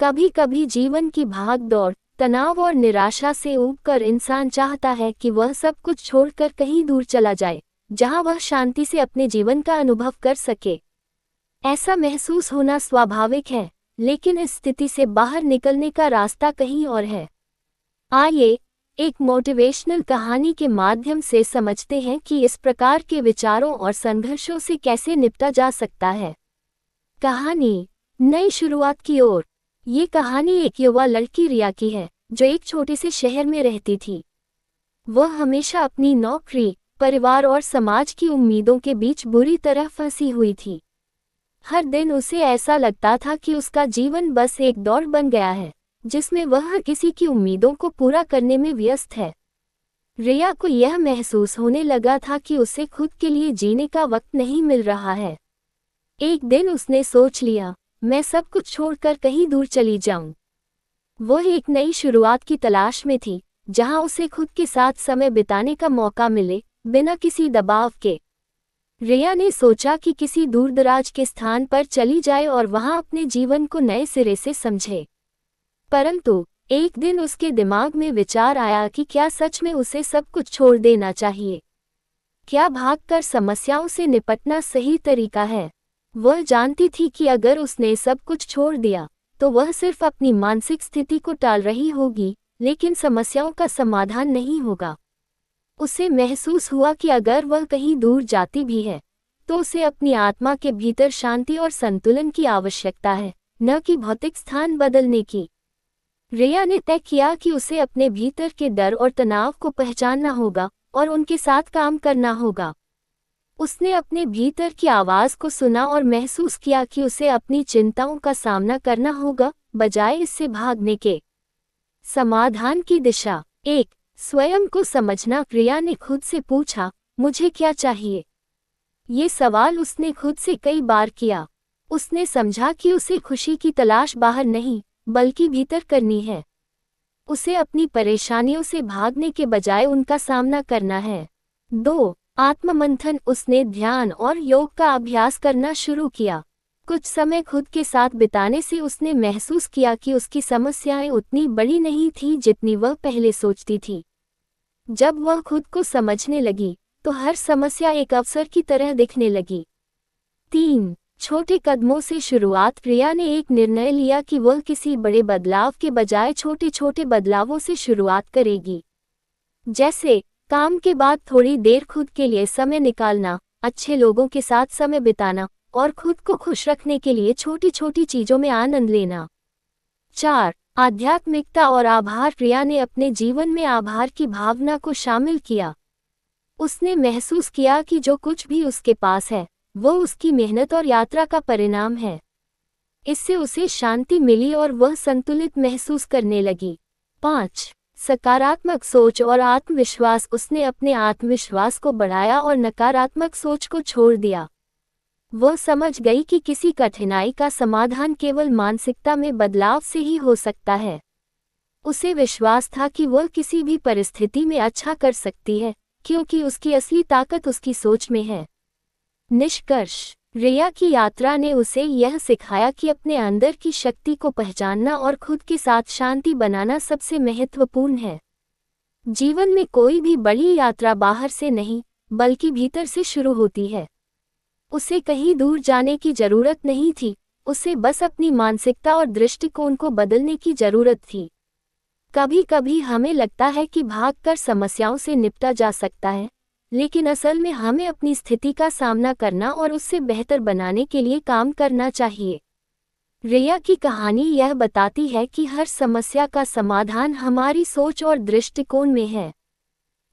कभी कभी जीवन की भाग दौड़, तनाव और निराशा से ऊबकर इंसान चाहता है कि वह सब कुछ छोड़कर कहीं दूर चला जाए, जहां वह शांति से अपने जीवन का अनुभव कर सके। ऐसा महसूस होना स्वाभाविक है, लेकिन इस स्थिति से बाहर निकलने का रास्ता कहीं और है। आइए एक मोटिवेशनल कहानी के माध्यम से समझते हैं कि इस प्रकार के विचारों और संघर्षों से कैसे निपटा जा सकता है। कहानी, नई शुरुआत की ओर। ये कहानी एक युवा लड़की रिया की है, जो एक छोटे से शहर में रहती थी। वह हमेशा अपनी नौकरी, परिवार और समाज की उम्मीदों के बीच बुरी तरह फंसी हुई थी। हर दिन उसे ऐसा लगता था कि उसका जीवन बस एक दौड़ बन गया है, जिसमें वह किसी की उम्मीदों को पूरा करने में व्यस्त है। रिया को यह महसूस होने लगा था कि उसे खुद के लिए जीने का वक्त नहीं मिल रहा है। एक दिन उसने सोच लिया, मैं सब कुछ छोड़कर कहीं दूर चली जाऊं। वह एक नई शुरुआत की तलाश में थी, जहां उसे खुद के साथ समय बिताने का मौका मिले, बिना किसी दबाव के। रिया ने सोचा कि किसी दूरदराज के स्थान पर चली जाए और वहां अपने जीवन को नए सिरे से समझे। परंतु एक दिन उसके दिमाग में विचार आया कि क्या सच में उसे सब कुछ छोड़ देना चाहिए? क्या भागकर समस्याओं से निपटना सही तरीका है? वह जानती थी कि अगर उसने सब कुछ छोड़ दिया, तो वह सिर्फ अपनी मानसिक स्थिति को टाल रही होगी, लेकिन समस्याओं का समाधान नहीं होगा। उसे महसूस हुआ कि अगर वह कहीं दूर जाती भी है, तो उसे अपनी आत्मा के भीतर शांति और संतुलन की आवश्यकता है, न कि भौतिक स्थान बदलने की। रिया ने तय किया कि उसे अपने भीतर के डर और तनाव को पहचानना होगा और उनके साथ काम करना होगा। उसने अपने भीतर की आवाज़ को सुना और महसूस किया कि उसे अपनी चिंताओं का सामना करना होगा, बजाय इससे भागने के। समाधान की दिशा। 1. स्वयं को समझना। रिया ने खुद से पूछा, मुझे क्या चाहिए? ये सवाल उसने खुद से कई बार किया। उसने समझा कि उसे खुशी की तलाश बाहर नहीं, बल्कि भीतर करनी है। उसे अपनी परेशानियों से भागने के बजाय उनका सामना करना है। 2. आत्ममंथन। उसने ध्यान और योग का अभ्यास करना शुरू किया। कुछ समय खुद के साथ बिताने से उसने महसूस किया कि उसकी समस्याएं उतनी बड़ी नहीं थीं जितनी वह पहले सोचती थी। जब वह खुद को समझने लगी, तो हर समस्या एक अवसर की तरह दिखने लगी। 3. छोटे कदमों से शुरुआत। रिया ने एक निर्णय लिया कि वह किसी बड़े बदलाव के बजाय छोटे छोटे बदलावों से शुरुआत करेगी। जैसे काम के बाद थोड़ी देर खुद के लिए समय निकालना, अच्छे लोगों के साथ समय बिताना और खुद को खुश रखने के लिए छोटी छोटी चीजों में आनंद लेना। 4. आध्यात्मिकता और आभार। रिया ने अपने जीवन में आभार की भावना को शामिल किया। उसने महसूस किया कि जो कुछ भी उसके पास है, वो उसकी मेहनत और यात्रा का परिणाम है। इससे उसे शांति मिली और वह संतुलित महसूस करने लगी। 5. सकारात्मक सोच और आत्मविश्वास। उसने अपने आत्मविश्वास को बढ़ाया और नकारात्मक सोच को छोड़ दिया। वह समझ गई कि किसी कठिनाई का समाधान केवल मानसिकता में बदलाव से ही हो सकता है। उसे विश्वास था कि वह किसी भी परिस्थिति में अच्छा कर सकती है, क्योंकि उसकी असली ताकत उसकी सोच में है। निष्कर्ष। रिया की यात्रा ने उसे यह सिखाया कि अपने अंदर की शक्ति को पहचानना और खुद के साथ शांति बनाना सबसे महत्वपूर्ण है। जीवन में कोई भी बड़ी यात्रा बाहर से नहीं, बल्कि भीतर से शुरू होती है। उसे कहीं दूर जाने की जरूरत नहीं थी, उसे बस अपनी मानसिकता और दृष्टिकोण को बदलने की जरूरत थी। कभी कभी हमें लगता है कि भागकर समस्याओं से निपटा जा सकता है, लेकिन असल में हमें अपनी स्थिति का सामना करना और उससे बेहतर बनाने के लिए काम करना चाहिए। रिया की कहानी यह बताती है कि हर समस्या का समाधान हमारी सोच और दृष्टिकोण में है।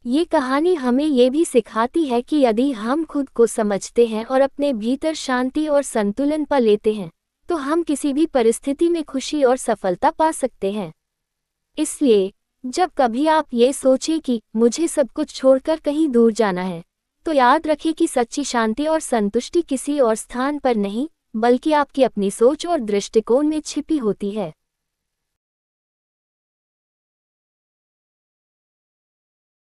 ये कहानी हमें ये भी सिखाती है कि यदि हम खुद को समझते हैं और अपने भीतर शांति और संतुलन पा लेते हैं, तो हम किसी भी परिस्थिति में खुशी और सफलता पा सकते हैं। इसलिए जब कभी आप ये सोचें कि मुझे सब कुछ छोड़कर कहीं दूर जाना है, तो याद रखें कि सच्ची शांति और संतुष्टि किसी और स्थान पर नहीं, बल्कि आपकी अपनी सोच और दृष्टिकोण में छिपी होती है।